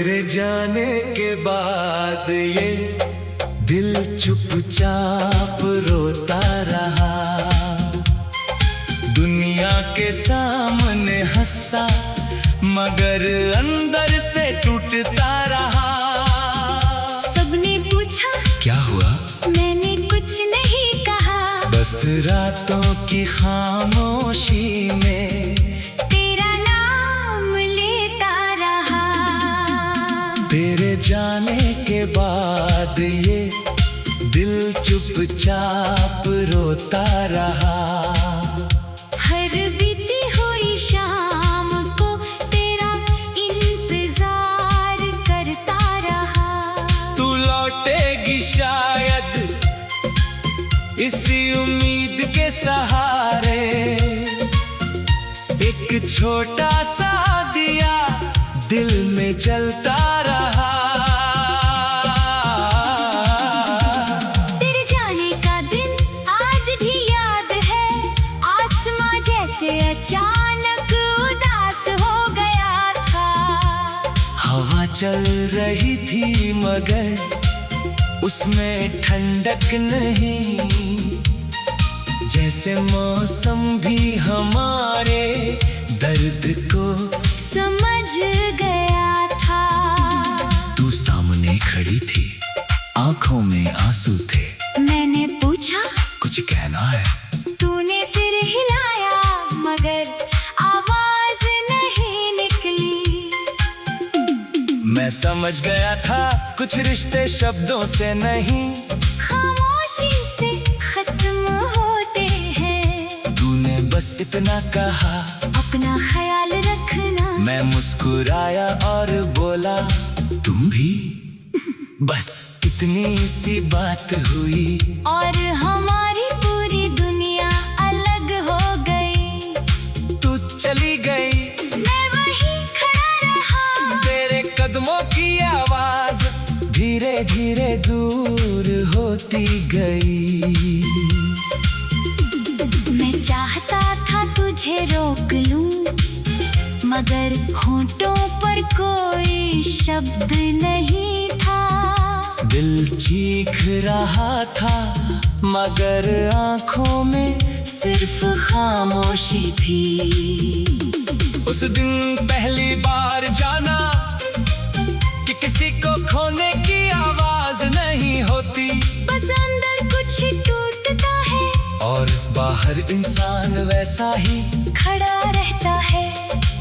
तेरे जाने के बाद ये दिल चुपचाप रोता रहा। दुनिया के सामने हंसा मगर अंदर से टूटता रहा। सबने पूछा क्या हुआ, मैंने कुछ नहीं कहा। बस रातों की खामोशी में तेरा नाम लेता रहा। तेरे जाने के बाद ये दिल चुपचाप रोता रहा। हर बीती हुई शाम को तेरा इंतजार करता रहा। तू लौटेगी शायद इसी उम्मीद के सहारे। एक छोटा सा दिया दिल में जलता रहा। तेरे जाने का दिन आज भी याद है। आसमां जैसे अचानक उदास हो गया था। हवा चल रही थी मगर उसमें ठंडक नहीं। जैसे मौसम भी हमारे दर्द को समझ गया था। तू सामने खड़ी थी, आंखों में आंसू थे। मैंने पूछा कुछ कहना है? तूने सिर हिलाया मगर आवाज नहीं निकली। मैं समझ गया था कुछ रिश्ते शब्दों से नहीं, खामोशी से खत्म होते हैं। तूने बस इतना कहा, अपना ख्याल रखना। मैं मुस्कुराया और बोला तुम भी। बस इतनी सी बात हुई और हमारी पूरी दुनिया अलग हो गई। तू चली गई, मैं वहीं खड़ा रहा। तेरे कदमों की आवाज धीरे धीरे दूर होती गई। मैं चाहता था तुझे रोक लूं मगर होंठों पर कोई शब्द नहीं था। दिल चीख रहा था मगर आंखों में सिर्फ खामोशी थी। उस दिन पहली बार जाना कि किसी को खोने की आवाज नहीं होती। बस अंदर कुछ टूटता है और बाहर इंसान वैसा ही खड़ा रहता है।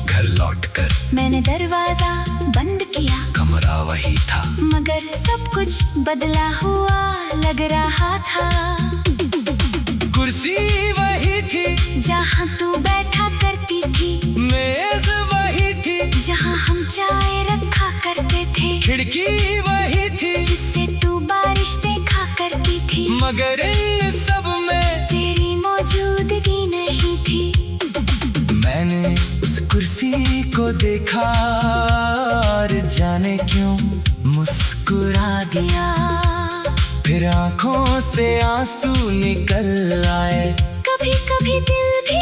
घर लौटकर मैंने दरवाजा बंद किया, कमरा वही था मगर सब कुछ बदला हुआ लग रहा था। कुर्सी वही थी जहाँ तू बैठा करती थी, मेज वही थी जहाँ हम चाय रखा करते थे, खिड़की वही थी जिससे तू बारिश देखा करती थी। मगर इन सब में तेरी मौजूदगी नहीं थी। मैंने उस कुर्सी को देखा और जाने क्यों मुस्कुरा दिया। फिर आंखों से आंसू निकल आए। कभी कभी दिल भी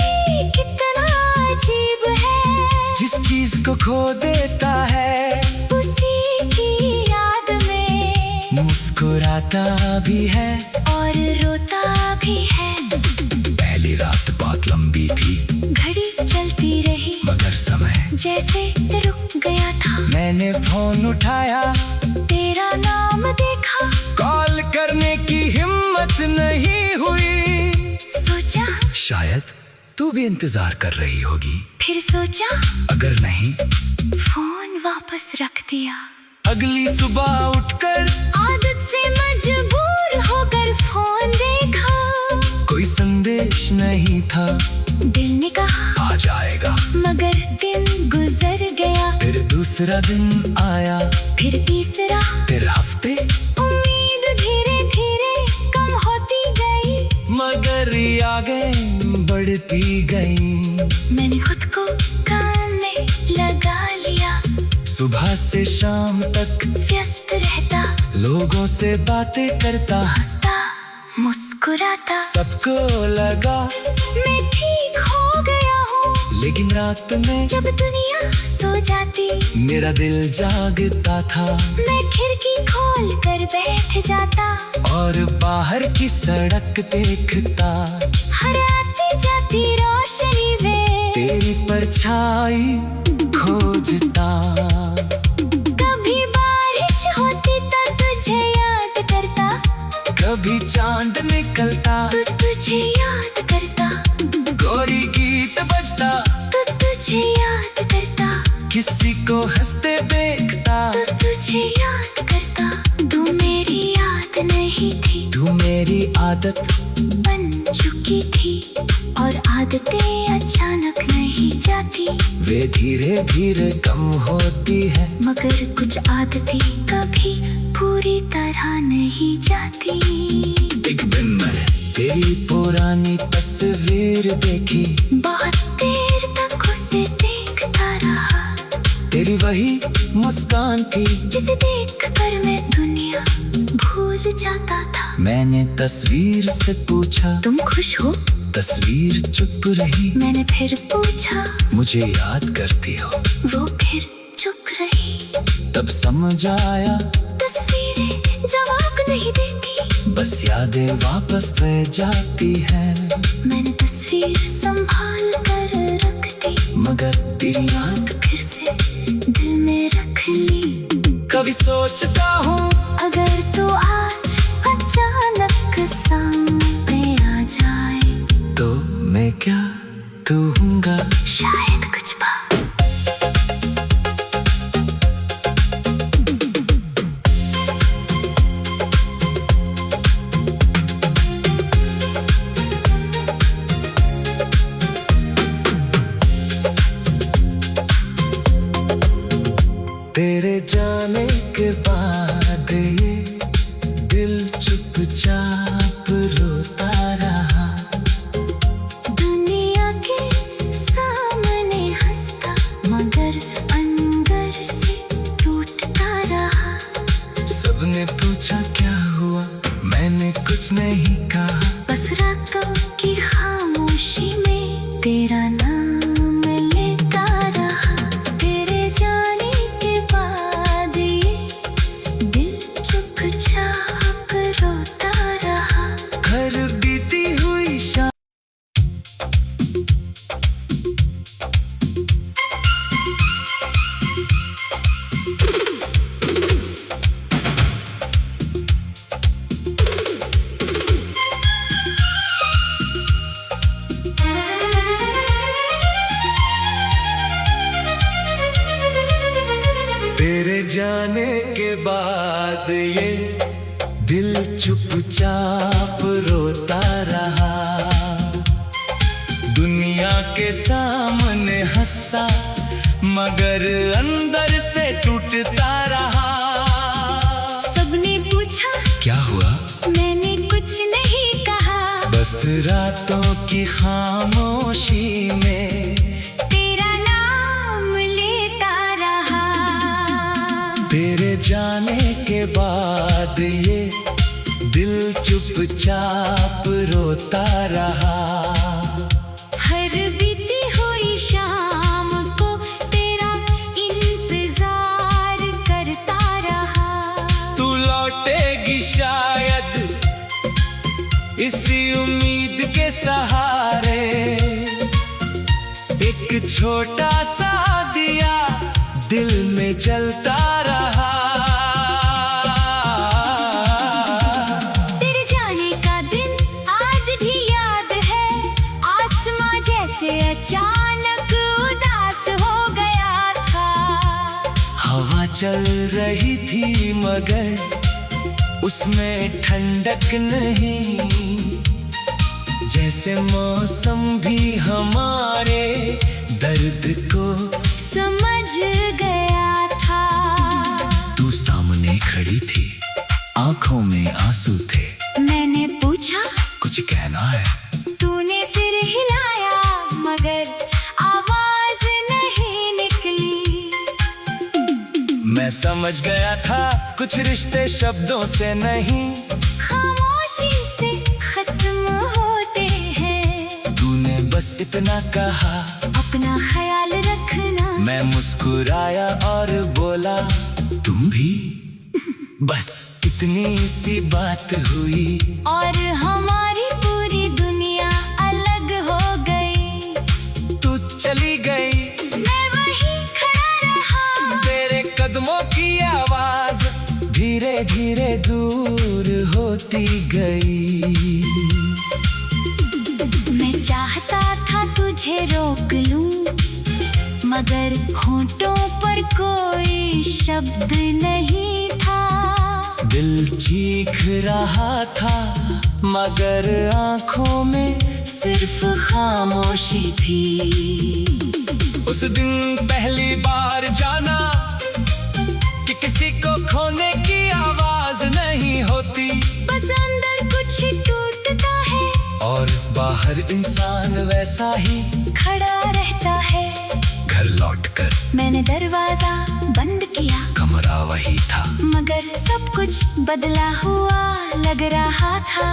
कितना अजीब है, जिस चीज को खो देता है उसी की याद में मुस्कुराता भी है और रोता भी है। पहली रात बहुत लंबी थी, घड़ी चलती रही मगर समय जैसे रुक गया था। मैंने फोन उठाया, तेरा नाम देखा, कॉल करने की हिम्मत नहीं हुई। सोचा शायद तू भी इंतजार कर रही होगी। फिर सोचा अगर नहीं, फोन वापस रख दिया। अगली सुबह उठकर आदत से मजबूर होकर फोन देखा। कोई संदेश नहीं था। दिल ने कहा आ जाएगा, मगर दिन गुजर गया। फिर दूसरा दिन आया, फिर तीसरा, फिर हफ्ते, उम्मीद धीरे धीरे कम होती गई मगर यादें बढ़ती गई। मैंने खुद को काम में लगा लिया। सुबह से शाम तक व्यस्त रहता, लोगों से बातें करता, हंसता मुस्कुराता। सबको लगा मैं ठीक हो गया हूँ, लेकिन रात में जब दुनिया सो जाती मेरा दिल जागता था। मैं खिड़की खोल कर बैठ जाता और बाहर की सड़क देखता, हर आती जाती रोशनी में तेरी परछाई खोजता। कभी बारिश होती तो तुझे याद करता, कभी चांद निकलता तो तुझे याद करता, गोरी गीत बजता तो तुझे याद करता, किसी को हंसते देखता तो तुझे याद करता। तू मेरी याद नहीं थी, तू मेरी आदत बन चुकी थी, और आदतें अचानक नहीं जाती, वे धीरे धीरे कम होती है। मगर कुछ आदतें कभी पूरी तरह नहीं जाती। एक दिन मैं तेरी पुरानी तस्वीर देखी, बहुत देर तक उसे देखता रहा, तेरी वही मुस्कान थी जिसे देखकर मैं दुनिया भूल जाता था। मैंने तस्वीर से पूछा, तुम खुश हो? तस्वीर चुप रही। मैंने फिर पूछा, मुझे याद करती हो? वो फिर चुप रही। तब समझ आया, तस्वीरें जवाब नहीं देती, बस यादें वापस रह जाती हैं। मैंने तस्वीर संभाल कर रख दी, मगर तेरी याद फिर से दिल में रख ली। कभी सोचता हूँ, अगर तू आज अचानक सामने आ जाए, तो मैं क्या कहूँगा? शायद कुछ बात। तेरे जाने के बाद ये दिल चुपचाप रोता रहा, दुनिया के सामने हंसता, मगर अंदर से टूटता रहा। सबने पूछा क्या हुआ, मैंने कुछ नहीं कहा, बस रातों की खामोशी में तेरा नाम लेता रहा। तेरे जाने के बाद ये दिल चुपचाप रोता रहा। घर बीती हुई शाम तेरे जाने के बाद ये दिल चुपचाप रोता रहा, दुनिया के सामने हंसा, मगर अंदर से टूटता रहा। सबने पूछा क्या हुआ, मैंने कुछ नहीं कहा, बस रातों की खामोशी में तेरा नाम लेता रहा। तेरे जाने के बाद ये दिल चुपचाप रोता रहा। हर बीती हुई शाम को तेरा इंतजार करता रहा। तू लौटेगी शायद इसी उम्मीद के सहारे, एक छोटा सा दिया दिल में जलता रहा। तेरे जाने का दिन आज भी याद है, आसमां जैसे अचानक उदास हो गया था। हवा चल रही थी मगर उसमें ठंडक नहीं, जैसे मौसम भी हमारे दर्द को समझ गया था। तू सामने खड़ी थी, आंखों में आंसू थे। मैंने पूछा कुछ कहना है, तूने सिर हिलाया मगर आवाज नहीं निकली। मैं समझ गया था कुछ रिश्ते शब्दों से नहीं, खामोशी से खत्म होते हैं। तूने बस इतना कहा, अपना ख्याल रखना। मैं मुस्कुराया और बोला तुम भी। बस इतनी सी बात हुई और हमारी पूरी दुनिया अलग हो गई। तू चली गई, मैं वहीं खड़ा रहा। तेरे कदमों की आवाज धीरे धीरे दूर होती गई। मैं चाहता था तुझे रोक लूं, मगर होंठों पर कोई शब्द नहीं था। दिल चीख रहा था मगर आंखों में सिर्फ खामोशी थी। उस दिन पहली बार जाना कि किसी को खोने की आवाज नहीं होती। बस अंदर कुछ टूटता है और बाहर इंसान वैसा ही खड़ा रहता है। घर लौटकर मैंने दरवाजा बंद किया, कमरा वही था मगर सब कुछ बदला हुआ लग रहा था।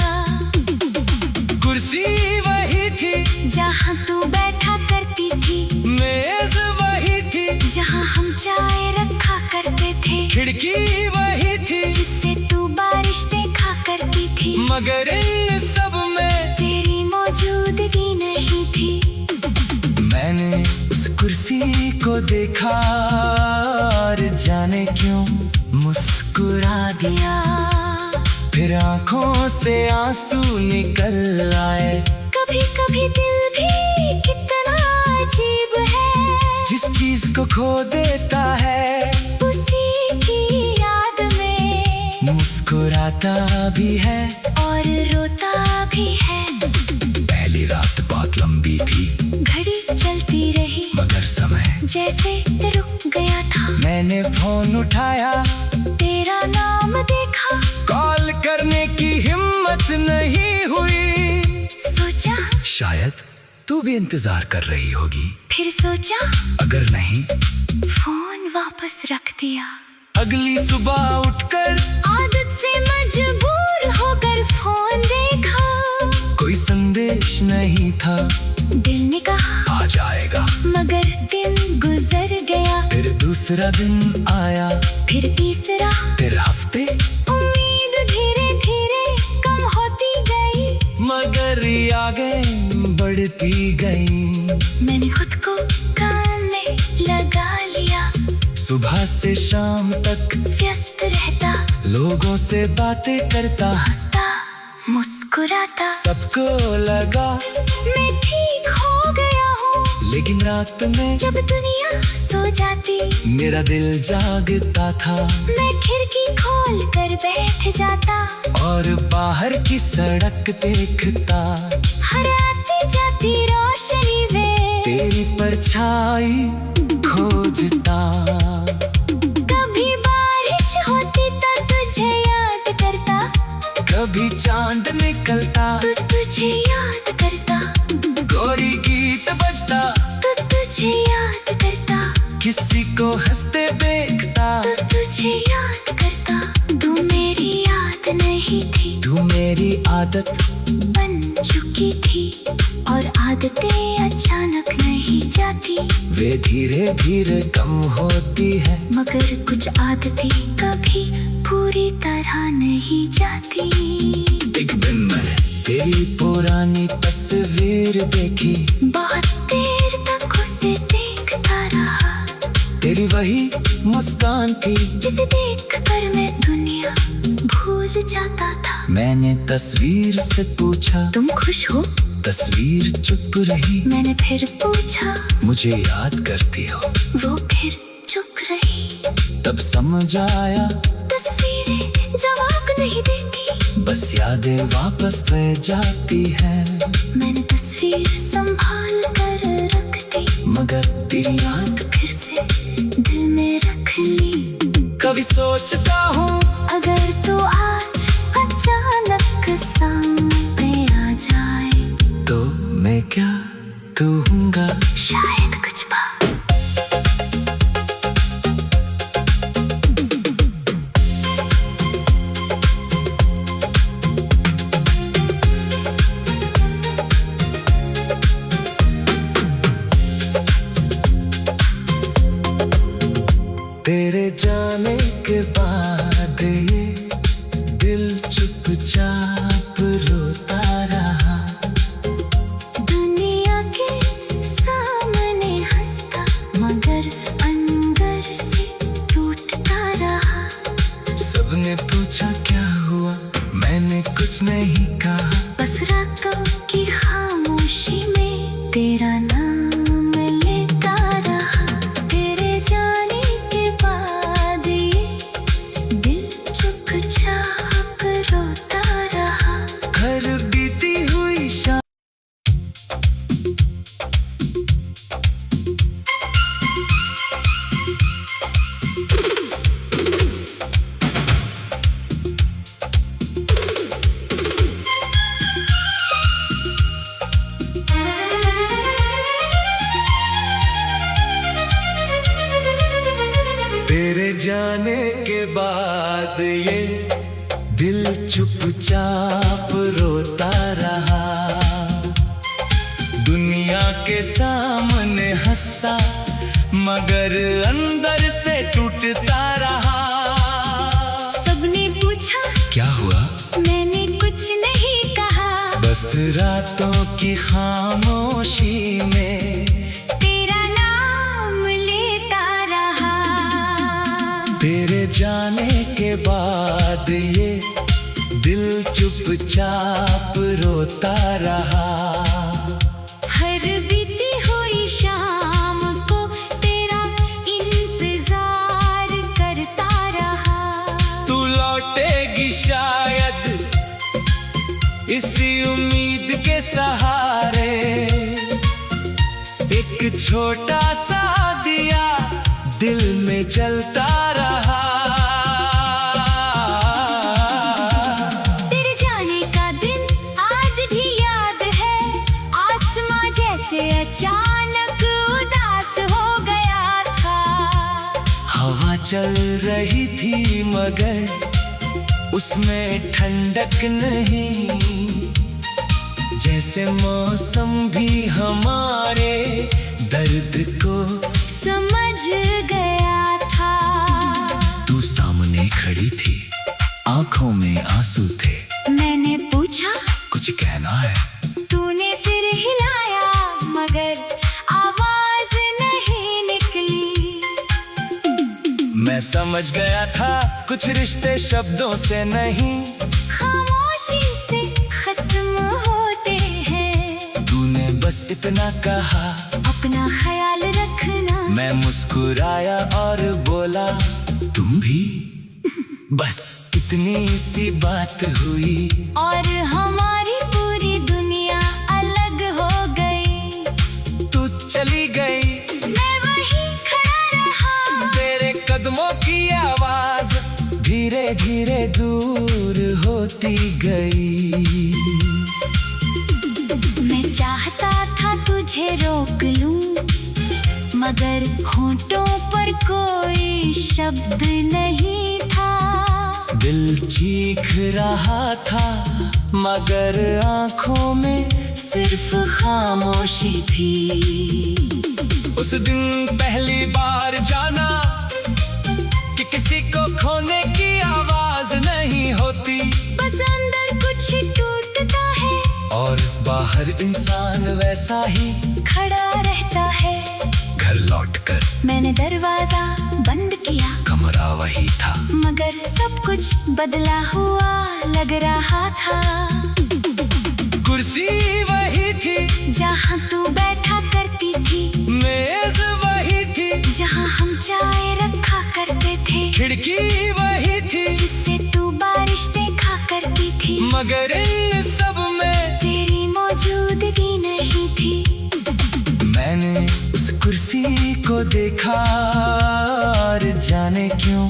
कुर्सी वही थी जहाँ तू बैठा करती थी, मेज वही थी जहाँ हम चाय रखा करते थे, खिड़की वही थी जिससे तू बारिश देखा करती थी। मगर इन सब में तेरी मौजूदगी नहीं थी। मैंने उस कुर्सी को देखा और जाने क्यों मुस्कुरा दिया। फिर आंखों से आंसू निकल आए। कभी कभी दिल भी कितना अजीब है, जिस चीज को खो देता है उसी की याद में मुस्कुराता भी है और रोता भी है। पहली रात बहुत लंबी थी, घड़ी चलती रही मगर समय जैसे रुक गया था। मैंने फोन उठाया, तेरा नाम देखा, कॉल करने की हिम्मत नहीं हुई। सोचा शायद तू भी इंतजार कर रही होगी। फिर सोचा अगर नहीं, फोन वापस रख दिया। अगली सुबह उठकर आदत से मजबूर होकर फोन देखा, कोई संदेश नहीं था। दिल ने कहा आ जाएगा, मगर दिन गुजर गया। फिर दूसरा दिन आया, फिर तीसरा, फिर हफ्ते, उम्मीद धीरे धीरे कम होती गई, मगर यादें बढ़ती गई। मैंने खुद को काम में लगा लिया। सुबह से शाम तक व्यस्त रहता, लोगों से बातें करता, हंसता मुस्कुराता। सबको लगा मैं ठीक हो गया हूँ, लेकिन रात में जब दुनिया सो जाती, मेरा दिल जागता था। मैं खिड़की खोल कर बैठ जाता और बाहर की सड़क देखता, हर आती जाती रोशनी में तेरी परछाई खोजता। कभी बारिश होती तो तुझे याद करता, कभी चांद निकलता तो तुझे याद करता, गोरी गीत बजता तो तुझे याद करता, किसी को हंसते देखता। तो तुझे याद करता। तू मेरी याद नहीं थी, तू मेरी आदत बन चुकी थी, और आदतें अचानक नहीं जाती, वे धीरे धीरे कम होती है। मगर कुछ आदतें कभी पूरी तरह नहीं जाती। एक दिन मैंने तेरी पुरानी तस्वीर देखी, बहुत देर तक उसे देखता रहा, तेरी वही मुस्कान थी जिसे देखकर मैं दुनिया भूल जाता था। मैंने तस्वीर से पूछा तुम खुश हो? तस्वीर चुप रही। मैंने फिर पूछा, मुझे याद करती हो? वो फिर चुप रही। तब समझ आया तस्वीरें जवाब नहीं देती, बस यादें वापस रह जाती है। मैंने तस्वीर संभाल कर रख दी, मगर तेरी याद फिर से दिल में रख ली। कभी सोचता हूँ अगर तू आज अचानक सामने आ जाए, तो मैं क्या कहूँगा? शायद कुछ बात। तेरा नाम लेता रहा, तेरे जाने के बाद ये दिल चुपचाप रोता रहा। हर बीती हुई शाम तेरे जाने के बाद ये दिल चुपचाप रोता रहा। दुनिया के सामने हंसा मगर अंदर से टूटता रहा। सबने पूछा क्या हुआ? मैंने कुछ नहीं कहा, बस रातों की खामोशी में तेरा नाम लेता रहा। तेरे जाने के बाद ये दिल चुपचाप रोता रहा। हर बीती हुई शाम को तेरा इंतजार करता रहा। तू लौटेगी शायद इसी उम्मीद के सहारे। एक छोटा सा दिया दिल में जलता रहा। तेरे जाने का दिन आज भी याद है, आसमां जैसे अचानक उदास हो गया था। हवा चल रही थी मगर उसमें ठंडक नहीं, जैसे मौसम भी हमारे दर्द को समझ गया था। तू सामने खड़ी थी, आंखों में आंसू थे। मैंने पूछा कुछ कहना है? तूने सिर हिलाया मगर आवाज नहीं निकली। मैं समझ गया था कुछ रिश्ते शब्दों से नहीं, खामोशी से खत्म होते हैं। तूने बस इतना कहा, अपना ख्याल रखना। मैं मुस्कुराया और बोला तुम भी। बस इतनी सी बात हुई और हमारी पूरी दुनिया अलग हो गई। तू चली गई, मैं वहीं खड़ा रहा। तेरे कदमों की आवाज धीरे धीरे दूर होती गई। मैं चाहता था तुझे रोक लूं मगर होंठों पर कोई शब्द नहीं था। दिल चीख रहा था मगर आंखों में सिर्फ खामोशी थी। उस दिन पहली बार जाना कि किसी को खोने की आवाज नहीं होती, बस अंदर कुछ टूटता है और बाहर इंसान वैसा ही खड़ा रहता है। घर लौटकर मैंने दरवाजा बंद किया, कमरा वही था मगर सब कुछ बदला हुआ लग रहा था। कुर्सी वही थी जहाँ तू बैठा करती थी, मेज वही थी जहाँ हम चाय रखा करते थे, खिड़की वही थी जिससे तू बारिश देखा करती थी, मगर इन सब में तेरी मौजूदगी नहीं थी। मैंने उस कुर्सी को देखा और जाने क्यों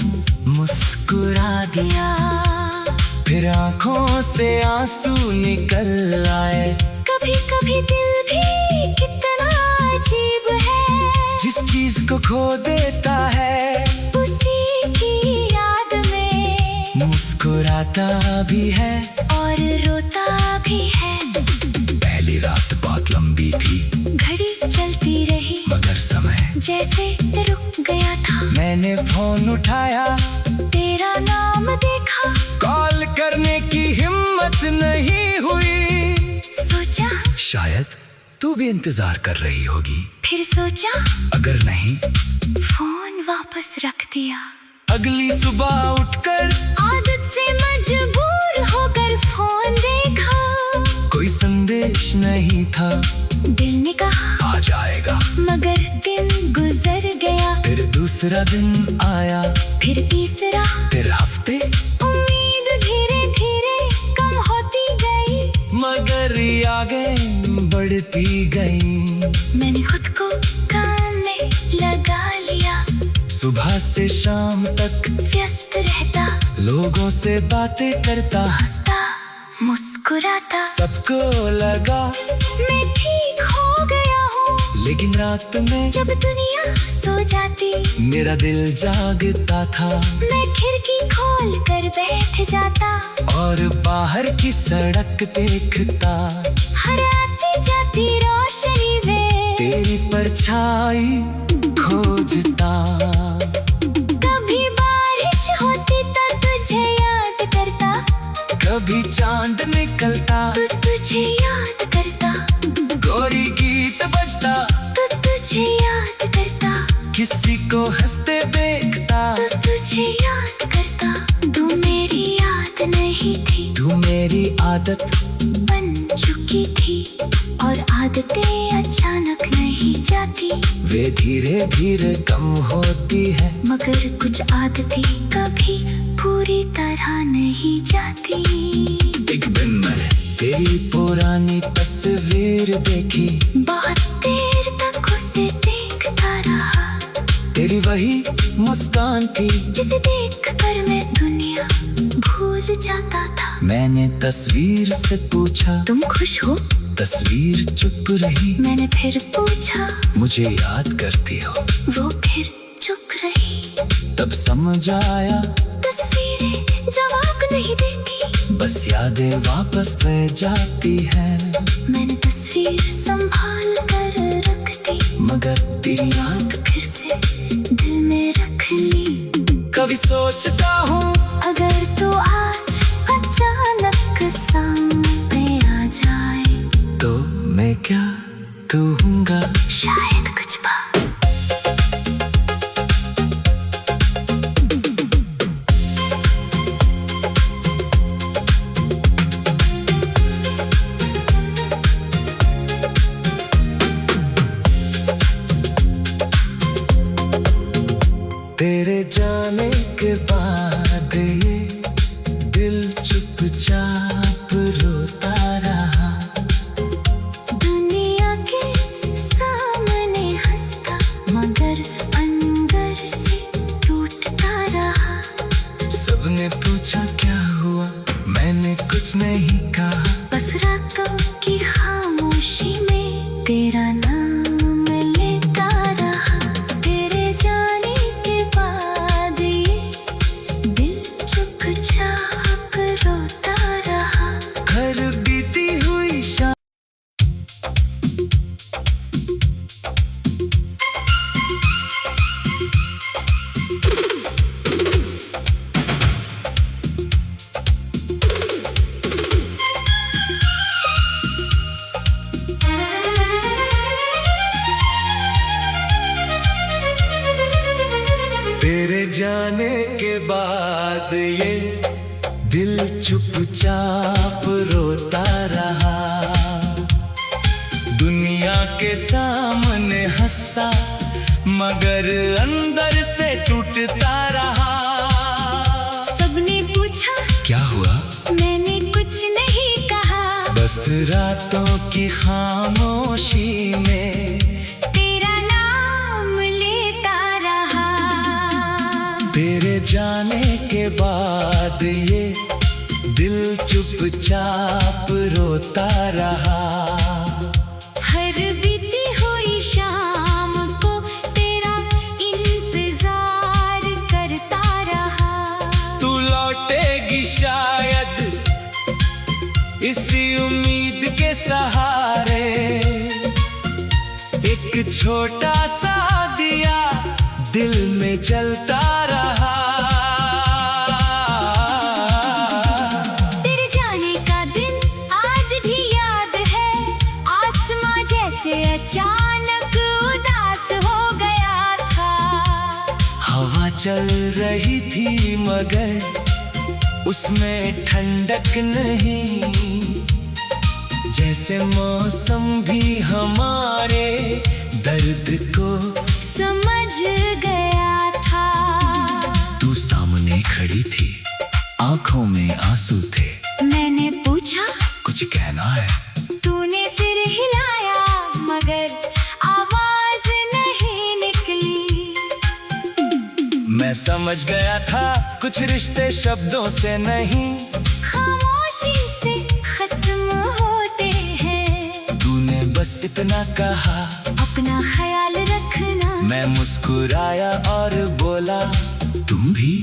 मुस्कुरा दिया। फिर आंखों से आंसू निकल आए। कभी कभी दिल भी कितना अजीब है, जिस चीज को खो देता है उसी की याद में मुस्कुराता भी है और रोता भी है। पहली रात बहुत लंबी थी, घड़ी चलती रही मगर समय जैसे रुक गया था। मैंने फोन उठाया, तेरा नाम देखा, कॉल करने की हिम्मत नहीं हुई। सोचा शायद तू भी इंतजार कर रही होगी। फिर सोचा अगर नहीं, फोन वापस रख दिया। अगली सुबह उठकर आदत से मजबूर होकर फोन देखा, कोई संदेश नहीं था। दिल ने कहा जाएगा। मगर दिन गुजर गया, फिर दूसरा दिन आया, फिर तीसरा, फिर हफ्ते, उम्मीद धीरे धीरे कम होती गई, मगर आगे बढ़ती गई। मैंने खुद को काम में लगा लिया, सुबह से शाम तक व्यस्त रहता, लोगों से बातें करता, हंसता मुस्कुराता। सबको लगा मैं ठीक हो गया हूँ, लेकिन रात में जब दुनिया सो जाती, मेरा दिल जागता था। मैं खिड़की खोल कर बैठ जाता, और बाहर की सड़क देखता, हर आती जाती रोशनी में तेरी परछाई खोजता। कभी बारिश होती तो तुझे याद करता, कभी चांद निकलता तो तुझे याद करता, गोरी गीत बजता तो तुझे याद करता, किसी को हंसते देखता तो तुझे याद करता। तू मेरी याद नहीं थी, तू मेरी आदत बन चुकी थी, और आदतें अचानक नहीं जाती, वे धीरे धीरे कम होती है, मगर कुछ आदतें कभी पूरी तरह नहीं जाती। एक दिन मैंने तेरी पुरानी तस्वीर देखी, बहुत देर तक उसे देखता रहा, तेरी वही मुस्कान थी जिसे देखकर मैं दुनिया भूल जाता था। मैंने तस्वीर से पूछा, तुम खुश हो? तस्वीर चुप रही। मैंने फिर पूछा, मुझे याद करती हो? वो फिर चुप रही। तब समझ आया, तस्वीरें जवाब नहीं देती, बस यादें वापस रह जाती हैं। मैंने तस्वीर संभाल कर रख दी, मगर तेरी याद फिर से दिल में रख ली। कभी सोचता हूँ, अगर तू आज अचानक सामने आ जाए, तो मैं क्या कहूँगा? शायद कुछ बात। तेरे जाने के बाद ये दिल चुपचाप रोता रहा, दुनिया के सामने हंसता, मगर अंदर से टूटता रहा। सबने पूछा क्या हुआ, मैंने कुछ नहीं कहा, बस रातों की खामोशी में तेरा नाम लेता रहा। तेरे जाने के बाद ये दिल चुपचाप रोता रहा। घर बीती हुई शाम, तेरे जाने के बाद ये दिल चुपचाप रोता रहा, दुनिया के सामने हंसा, मगर अंदर से टूटता रहा। सबने पूछा क्या हुआ? मैंने कुछ नहीं कहा, बस रातों की खामोशी में तेरा नाम लेता रहा। तेरे जाने के बाद ये दिल चुपचाप रोता रहा। हर बीती हुई शाम को तेरा इंतजार करता रहा। तू लौटेगी शायद इसी उम्मीद के सहारे, एक छोटा सा दिया दिल में जलता रहा। तेरे जाने का दिन आज भी याद है, आसमां जैसे अचानक उदास हो गया था। हवा चल रही थी मगर उसमें ठंडक नहीं, जैसे मौसम भी हमारे आवाज नहीं निकली। मैं समझ गया था कुछ रिश्ते शब्दों से नहीं, खामोशी से खत्म होते हैं। तूने बस इतना कहा, अपना ख्याल रखना। मैं मुस्कुराया और बोला तुम भी।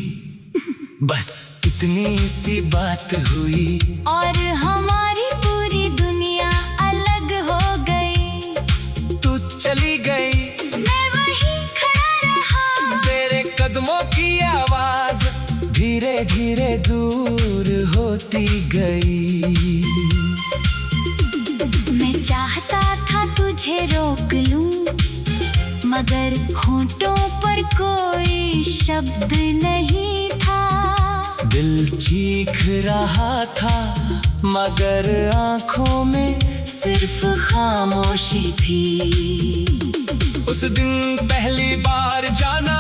बस इतनी सी बात हुई और हमारी पूरी दुनिया अलग हो गई। तू चली गई, मैं वहीं खड़ा रहा। तेरे कदमों की आवाज धीरे धीरे दूर होती गई। मैं चाहता था तुझे रोक लूं, मगर होंठों पर कोई शब्द नहीं था। दिल चीख रहा था मगर आंखों में सिर्फ खामोशी थी। उस दिन पहली बार जाना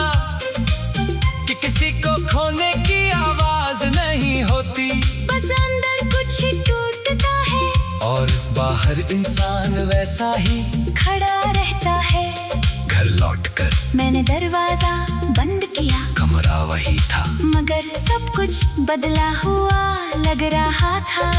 कि किसी को खोने की आवाज नहीं होती। बस अंदर कुछ टूटता है और बाहर इंसान वैसा ही खड़ा रहता है। घर लौटकर मैंने दरवाजा बंद किया, कमरा वही था मगर सब कुछ बदला हुआ लग रहा था।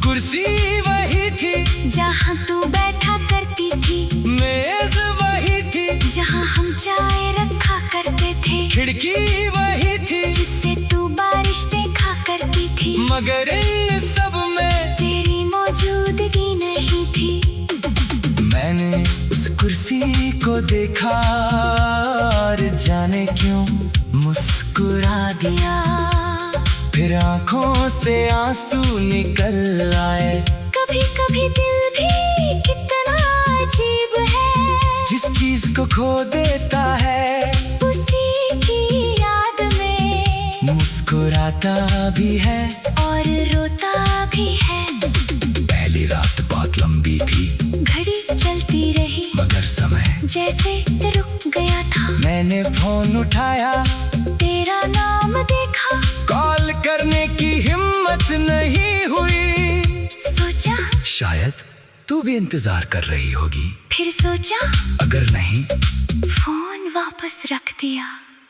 कुर्सी वही थी जहाँ तू बैठा करती थी, मेज वही थी जहाँ हम चाय रखा करते थे, खिड़की वही थी जिससे तू बारिश देखा करती थी। मगर इन सब में तेरी मौजूदगी नहीं थी। मैंने उस कुर्सी को देखा और जाने क्यों मुस्कुरा दिया। फिर आंखों से आंसू निकल आए। कभी कभी दिल भी कितना अजीब है, जिस चीज को खो देता है उसी की याद में मुस्कुराता भी है और रोता भी है। पहली रात बहुत लंबी थी, घड़ी चलती रही मगर समय जैसे रुक गया था। मैंने फोन उठाया, तेरा नाम देखा, कॉल करने की हिम्मत नहीं हुई। सोचा शायद तू भी इंतजार कर रही होगी। फिर सोचा अगर नहीं, फोन वापस रख दिया।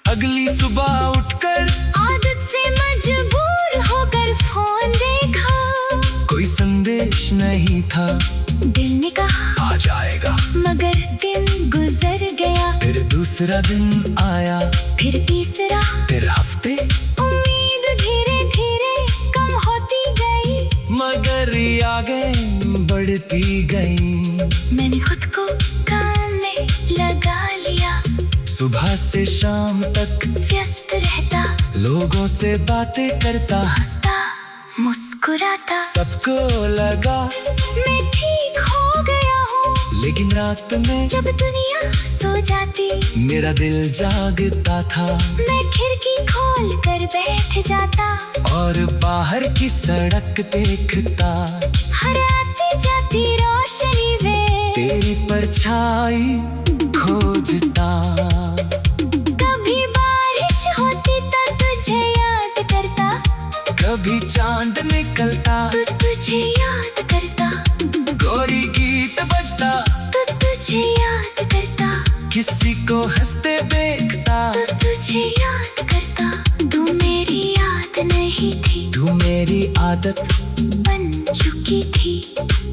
अगली सुबह उठकर आदत से मजबूर होकर फोन देखा, कोई संदेश नहीं था। दिल ने कहा आ जाएगा, मगर दिन गुजर गया। फिर दूसरा दिन आया, फिर तीसरा, फिर हफ्ते, उम्मीद धीरे धीरे कम होती गई, मगर यादें बढ़ती गई। मैंने खुद को काम में लगा लिया। सुबह से शाम तक व्यस्त रहता, लोगों से बातें करता, हंसता मुस्कुराता। सबको लगा मैं ठीक हो गया हूँ, लेकिन रात में जब दुनिया सो जाती, मेरा दिल जागता था। मैं खिड़की खोल कर बैठ जाता और बाहर की सड़क देखता। हर आती जाती रोशनी में तेरी परछाई खोजता। कभी बारिश होती तो तुझे याद करता, कभी चांद निकलता तो तुझे याद करता, गोरी गीत बजता तो तुझे याद करता, किसी को हंसते देखता। तो तुझे याद करता। तू मेरी याद नहीं थी, तू मेरी आदत बन चुकी थी।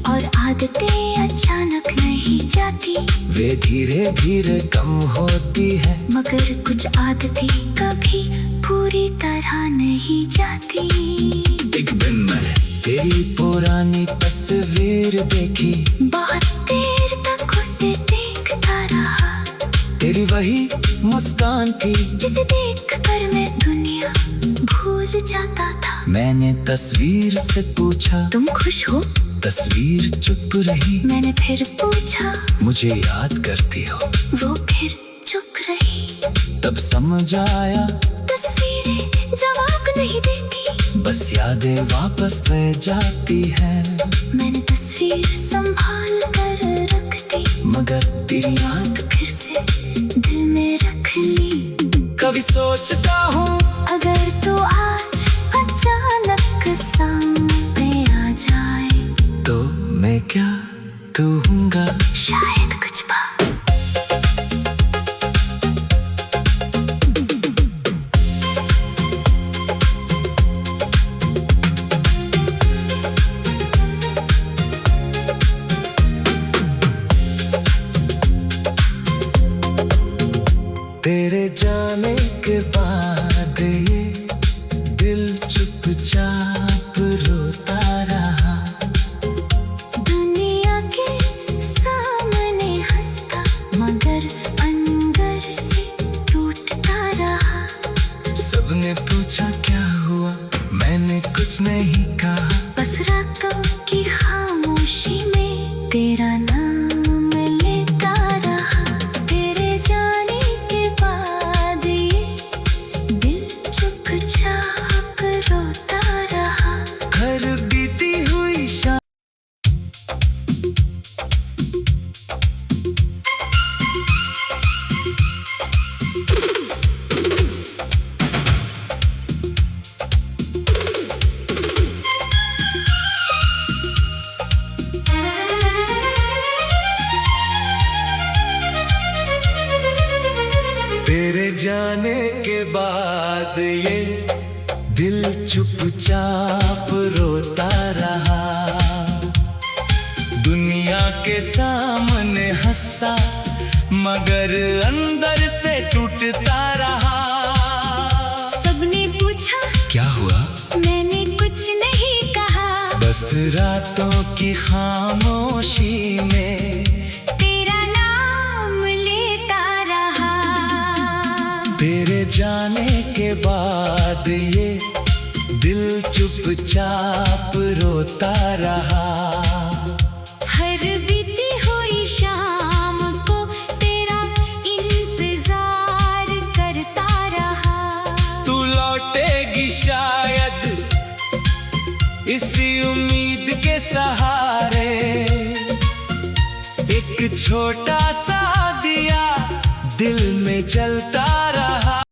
और आदतें अचानक नहीं जाती, वे धीरे धीरे कम होती है। मगर कुछ आदतें कभी पूरी तरह नहीं जाती। एक दिन मैंने तेरी पुरानी तस्वीर देखी, बहुत देर तक उसे देखता रहा, तेरी वही मुस्कान थी जिसे देखकर मैं दुनिया भूल जाता था। मैंने तस्वीर से पूछा तुम खुश हो? तस्वीर चुप रही। मैंने फिर पूछा, मुझे याद करती हो? वो फिर चुप रही। तब समझ आया तस्वीरें जवाब नहीं देती, बस यादें वापस रह जाती हैं। मैंने तस्वीर संभाल कर रख दी, मगर तेरी याद फिर से दिल में रख ली। कभी सोचता हूँ अगर तो आज अचानक सामने आ जाए, तो मैं क्या कहूँगा। शायद कुछ बात। तेरे जाने के बाद ये दिल चुपचाप रोता रहा। दुनिया के सामने हंसता मगर अंदर से टूटता रहा। सबने पूछा क्या हुआ, मैंने कुछ नहीं कहा। बस रातों की खामोशी में तेरा नाम लेता रहा। तेरे जाने के बाद ये दिल चुपचाप रोता रहा। घर बीती हुई शाम तेरे जाने के बाद ये दिल चुपचाप रोता रहा। दुनिया के सामने हंसा मगर अंदर से टूटता रहा। सबने पूछा क्या हुआ, मैंने कुछ नहीं कहा। बस रातों की खामोशी में तेरा नाम लेता रहा। तेरे जाने के बाद ये दिल चुपचाप रोता रहा। हर बीती हुई शाम को तेरा इंतजार करता रहा। तू लौटेगी शायद इसी उम्मीद के सहारे। एक छोटा सा दिया दिल में जलता रहा।